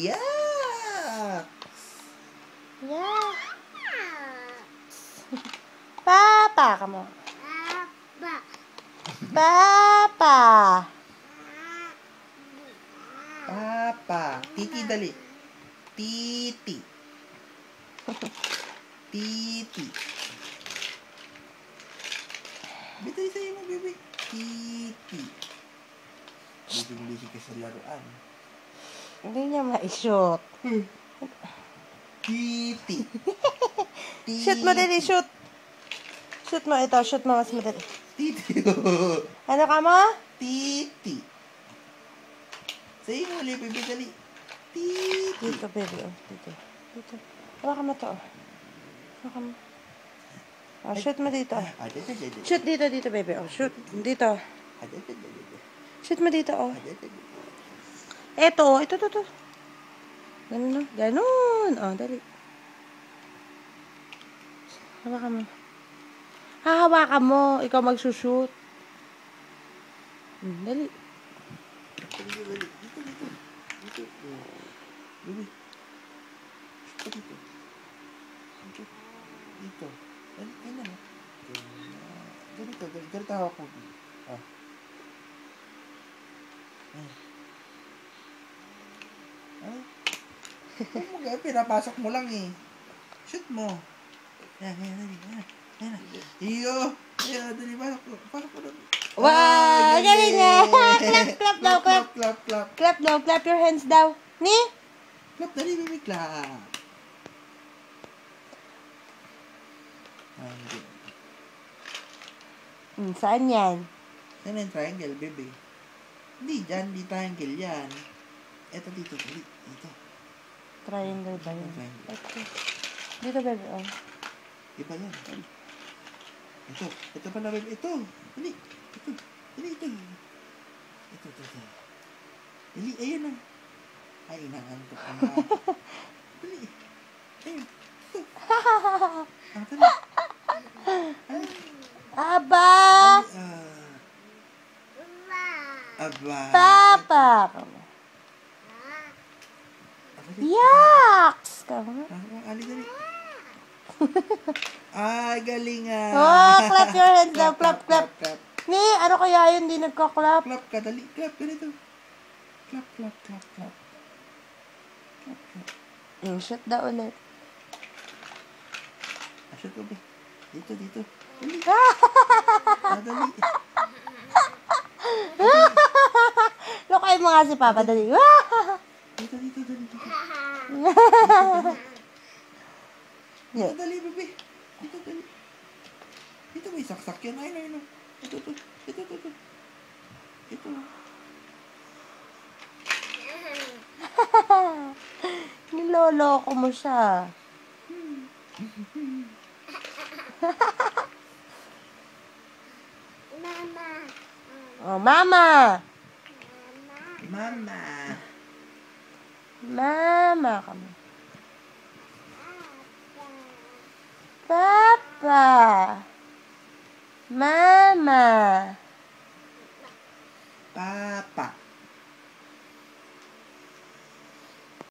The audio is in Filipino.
Yuck! Yeah. Papa ka mo. Papa. Papa. Titi, dali. Titi. Titi. Bitay sa'yo mo, baby. Titi. Busy ka sa laruan. Hindi niya ma-shoot. Titi. Shoot mo dali, shoot. Shoot mo ito, shoot mo mas madali. Titi. Ano ka mo? Titi. Sa'yo mo, baby, dali. Titi. Dito, baby. Oh, dito. Dito. Hawakan mo to. Hawakan mo. Oh, shoot mo dito. Shoot dito, baby. Oh, shoot. Dito. Shoot mo dito, oh. Ito. Ganun, no? Ganun. Oh, dali. Hawakan mo. Hahawakan mo. Ikaw magsushoot. Dali. Dito. Ano? Ganito hawak ko. Ah. Pinapasok mo lang eh. Shoot mo. Yan. Iyo. Yan, dali, pasok mo lang. Wow! Galing nga! Clap daw, clap. Clap. Clap daw, clap your hands daw. Ni? Clap, dali, baby, clap. Saan yan? Yan yung triangle, baby. Hindi dyan, di triangle yan. Eto dito, dali. Dito. Triangle ba yun? Triangle. Okay. Dito, baby. Oh. Iba yan. Dali. Ito pala, baby. Ito. Dali. Ito. Dali, ayun na. Ay, inaantok ka na. Dali. Ayun. Ito. Dali. Aba! Aba. Papa! Yucks! Ali, dali. Ay, galing ah. Oh, clap your hands daw. Clap. Clap. Ni, ano kaya yun? Di nagka-clap. Clap ka, dali. Clap, ganito. Clap. Shoot daw ulit. Shoot ko ba? Dito. Dali. Dali. Lokay mo nga si Papa, dali. Dito. Yeah. Dali, bebe. Dito, dali. Dito may saksak yan. Ayun. Ito. Niloloko mo siya. Oh, Mama. Mama ka mo.